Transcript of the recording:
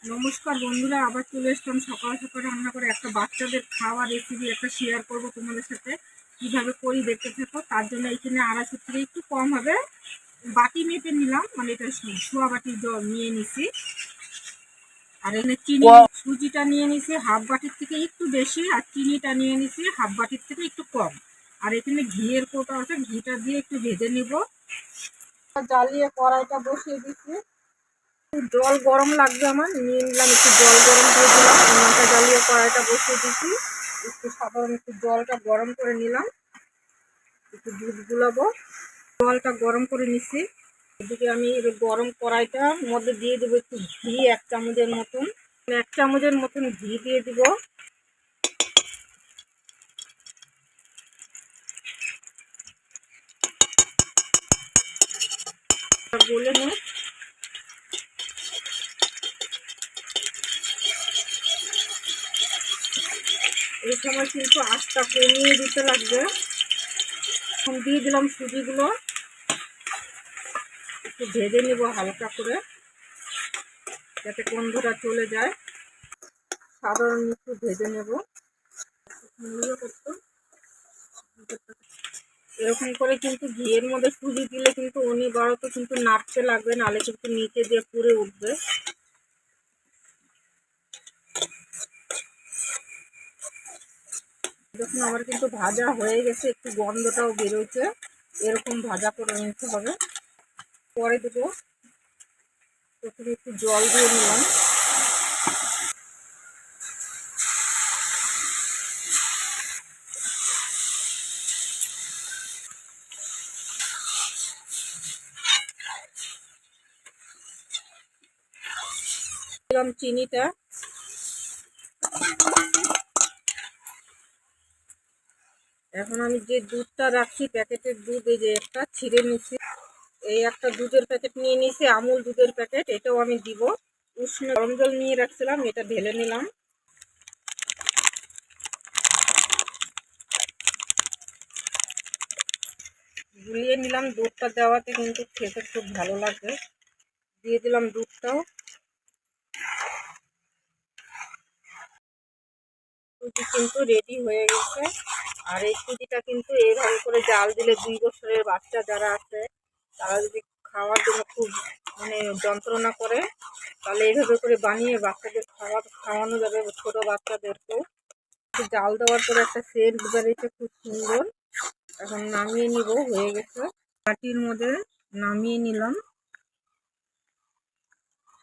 নমস্কার বন্ধুরা, আবার চলে এসলাম সকাল সকাল রান্না করে একটা বাচ্চাদের খাওয়া রেসিপি একটা শেয়ার করব তোমাদের সাথে। কিভাবে করি দেখতে থাকো। তার জন্য এখানে 250 থেকে একটু কম হবে বাটি মেপে নিলাম, মানে এটা সোয়া বাটি জল নিয়ে নিছি। আর এখানে চিনি সুজিটা নিয়ে নিছি হাফ বাটির থেকে একটু বেশি, আর চিনিটা নিয়ে নিছি হাফ বাটির থেকে একটু কম। আর এখানে ঘিয়ের কোটা আছে, ঘিটা দিয়ে একটু ভেজে নিব। জ্বালিয়ে কড়াইটা বসিয়ে দিচ্ছি। জল গরম লাগবে, আমার নিয়ে নিলাম একটু জল গরম দিয়ে দিলাম। উনুনটা জ্বালিয়ে কড়াইটা বসিয়ে দিচ্ছি। একটু সাধারণ একটু জলটা গরম করে নিলাম, একটু দুধ গুলাবো। জলটা গরম করে নিচ্ছি। এদিকে আমি গরম কড়াইটার মধ্যে দিয়ে দেবো একটু ঘি, 1 চামচের মতন। 1 চামচের মতন ঘি দিয়ে দিব। বলে নে এই সময় কিন্তু আঁচটা কমিয়ে দিতে লাগবে। এখন দিয়ে দিলাম সুজিগুলো, একটু ভেজে নেব হালকা করে যাতে গন্ধটা চলে যায়। সাধারণ একটু ভেজে নেব এরকম করে। কিন্তু ঘিয়ের মধ্যে সুজি দিলে কিন্তু অনিবার্য কিন্তু নাড়তে লাগবে, নাহলে কিন্তু নিচে দিয়ে পুড়ে উঠবে। দেখুন আমার কিন্তু ভাজা হয়ে গেছে, একটু গন্ধটাও বেরোচ্ছে। এরকম ভাজা করে নিতে হবে। পরে দেবো, প্রথমে একটু জল দিয়ে নিলাম। দিলাম চিনিটা। এখন আমি যে দুধটা রাখছি, প্যাকেটের দুধ, এই যে একটা ছিঁড়ে নিচ্ছি। এই একটা দুধের প্যাকেট নিয়ে নিয়েছি, আমুল দুধের প্যাকেট, এটাও আমি দিব। উষ্ণ গরম জল নিয়ে রাখছিলাম, এটা ঢেলে নিলাম। গুলিয়ে নিলাম। দুধটা দেওয়াতে কিন্তু খেতে খুব ভালো লাগবে। দিয়ে দিলাম দুধটাও। সুজি কিন্তু রেডি হয়ে গেছে। আর এই সুজিটা কিন্তু এইভাবে করে জাল দিলে 2 বছরের বাচ্চা যারা আছে তারা যদি খাওয়ার জন্য খুব যন্ত্রণা করে, তাহলে এইভাবে করে বানিয়ে বাচ্চাদের খাওয়ানো যাবে, ছোট বাচ্চাদেরকেও। জাল দেওয়ার পরে একটা সেন্ট বেরিয়েছে খুব সুন্দর। এখন নামিয়ে নিব, হয়ে গেছে। বাটির মধ্যে নামিয়ে নিলাম।